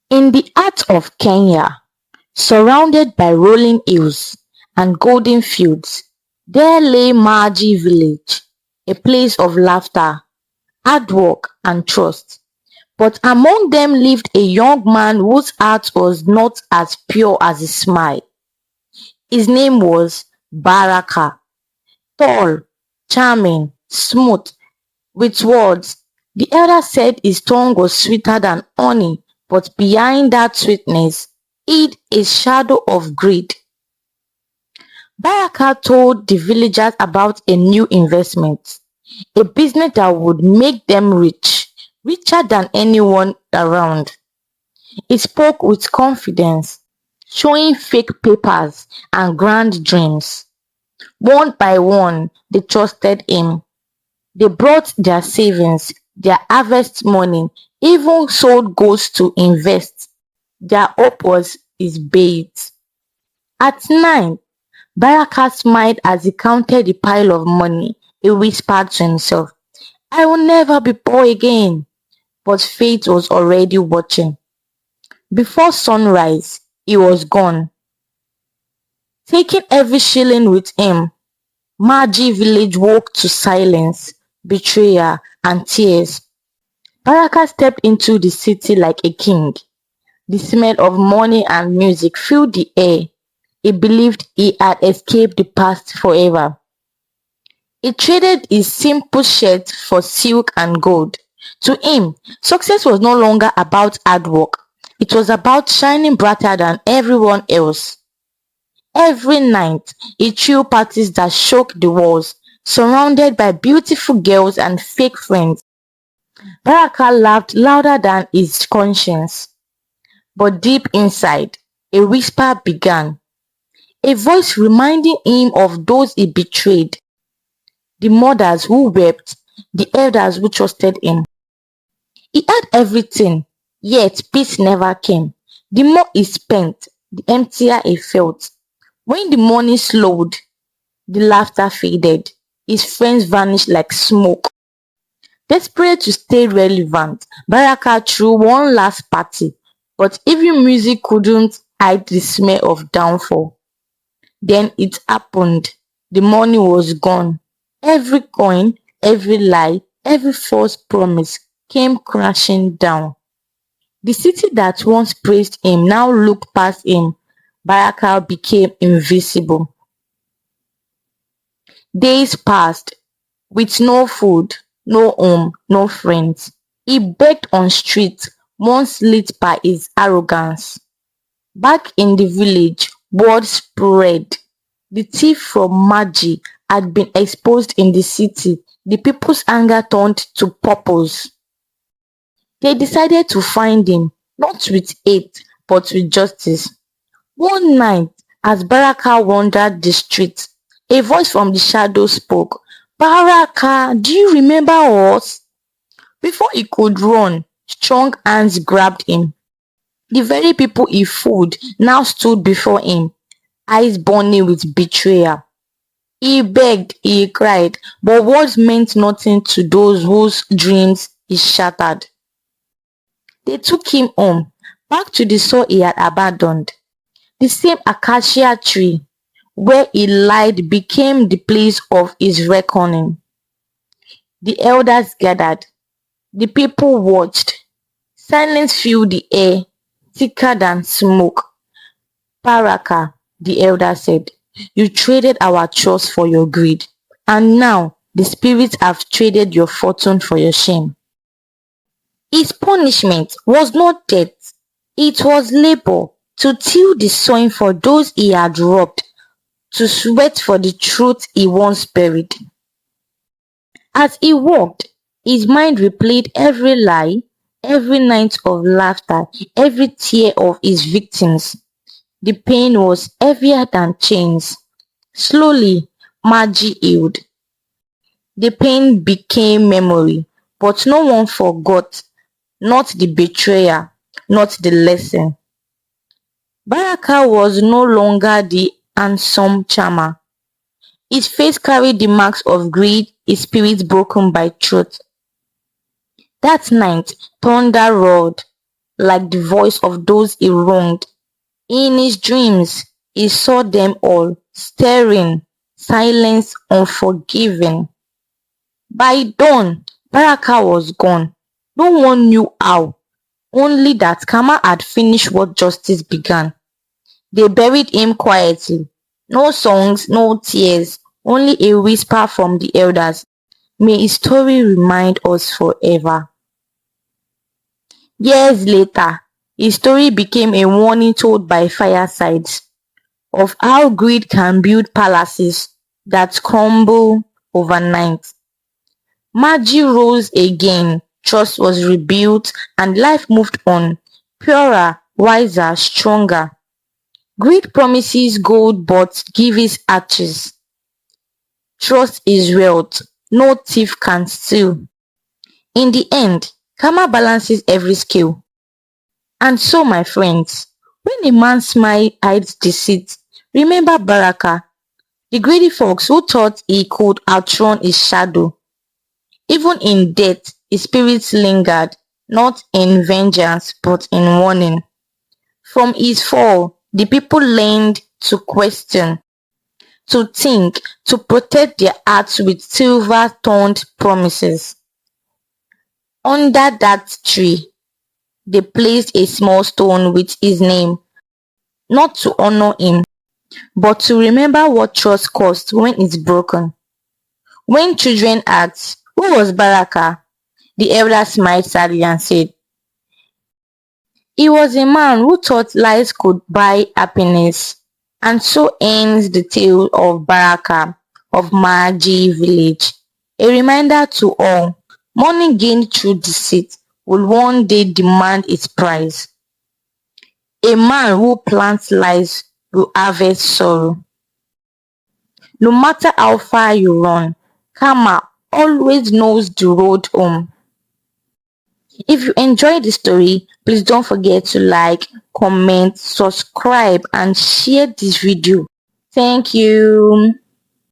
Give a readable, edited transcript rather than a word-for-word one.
In the heart of Kenya, surrounded by rolling hills and golden fields, there lay Maji Village, a place of laughter, hard work, and trust. But among them lived a young man whose heart was not as pure as his smile. His name was Baraka, tall, charming, smooth, with words. The elder said his tongue was sweeter than honey, but behind that sweetness hid a shadow of greed. Baraka told the villagers about a new investment, a business that would make them rich, richer than anyone around. He spoke with confidence, showing fake papers and grand dreams. One by one, they trusted him. They brought their savings, their harvest money, even sold goats to invest. Their hope was his bait. At night, Baraka smiled as he counted the pile of money. He whispered to himself, I will never be poor again. But fate was already watching. Before sunrise, he was gone, taking every shilling with him. Maji Village woke to silence, betrayal, and tears. Baraka stepped into the city like a king. The smell of money and music filled the air. He believed he had escaped the past forever. He traded his simple shirt for silk and gold. To him, success was no longer about hard work. It was about shining brighter than everyone else. Every night, he threw parties that shook the walls, surrounded by beautiful girls and fake friends. Baraka laughed louder than his conscience. But deep inside, a whisper began, a voice reminding him of those he betrayed, the mothers who wept, the elders who trusted him. He had everything, yet peace never came. The more he spent, the emptier he felt. When the money slowed, the laughter faded. His friends vanished like smoke. Desperate to stay relevant, Baraka threw one last party, but even music couldn't hide the smell of downfall. Then it happened. The money was gone. Every coin, every lie, every false promise came crashing down. The city that once praised him now looked past him. Baraka became invisible. Days passed with no food, no home, no friends. He begged on streets, once lit by his arrogance. Back in the village, word spread. The thief from Maji had been exposed in the city. The people's anger turned to purpose. They decided to find him, not with hate, but with justice. One night, as Baraka wandered the streets, a voice from the shadows spoke. Baraka, do you remember us? Before he could run, strong hands grabbed him. The very people he fooled now stood before him, eyes burning with betrayal. He begged, he cried, but words meant nothing to those whose dreams he shattered. They took him home, back to the soil he had abandoned. The same acacia tree where he lied became the place of his reckoning. The elders gathered. The people watched. Silence filled the air, thicker than smoke. Baraka, the elder said, you traded our trust for your greed, and now the spirits have traded your fortune for your shame. His punishment was not death, it was labor, to till the soil for those he had robbed, to sweat for the truth he once buried. As he walked, his mind replayed every lie, every night of laughter, every tear of his victims. The pain was heavier than chains. Slowly, Maji healed. The pain became memory, but no one forgot, not the betrayer, not the lesson. Baraka was no longer the handsome charmer. His face carried the marks of greed, his spirit broken by truth. That night, thunder roared. like the voice of those he wronged. In his dreams, he saw them all, staring, silence, unforgiving. By dawn, Baraka was gone. No one knew how, only that Kama had finished what justice began. They buried him quietly. No songs, no tears, only a whisper from the elders. May his story remind us forever. Years later, his story became a warning told by firesides of how greed can build palaces that crumble overnight. Maji rose again, trust was rebuilt, and life moved on, purer, wiser, stronger. Greed promises gold but gives arches. Trust is wealth, no thief can steal. In the end, karma balances every scale. And so, my friends, when a man's smile hides deceit, remember Baraka, the greedy fox who thought he could outrun his shadow. Even in death, his spirits lingered, not in vengeance, but in warning. From his fall, the people learned to question, to think, to protect their hearts with silver-toned promises. Under that tree, they placed a small stone with his name, not to honor him, but to remember what trust costs when it's broken. When children asked, "Who was Baraka?" the elder smiled sadly and said, "He was a man who thought lies could buy happiness." And so ends the tale of Baraka of Maji Village. A reminder to all, money gained through deceit will one day demand its price. A man who plants lies will harvest sorrow. No matter how far you run, karma always knows the road home. If you enjoyed the story, please don't forget to like, comment, subscribe, and share this video. Thank you.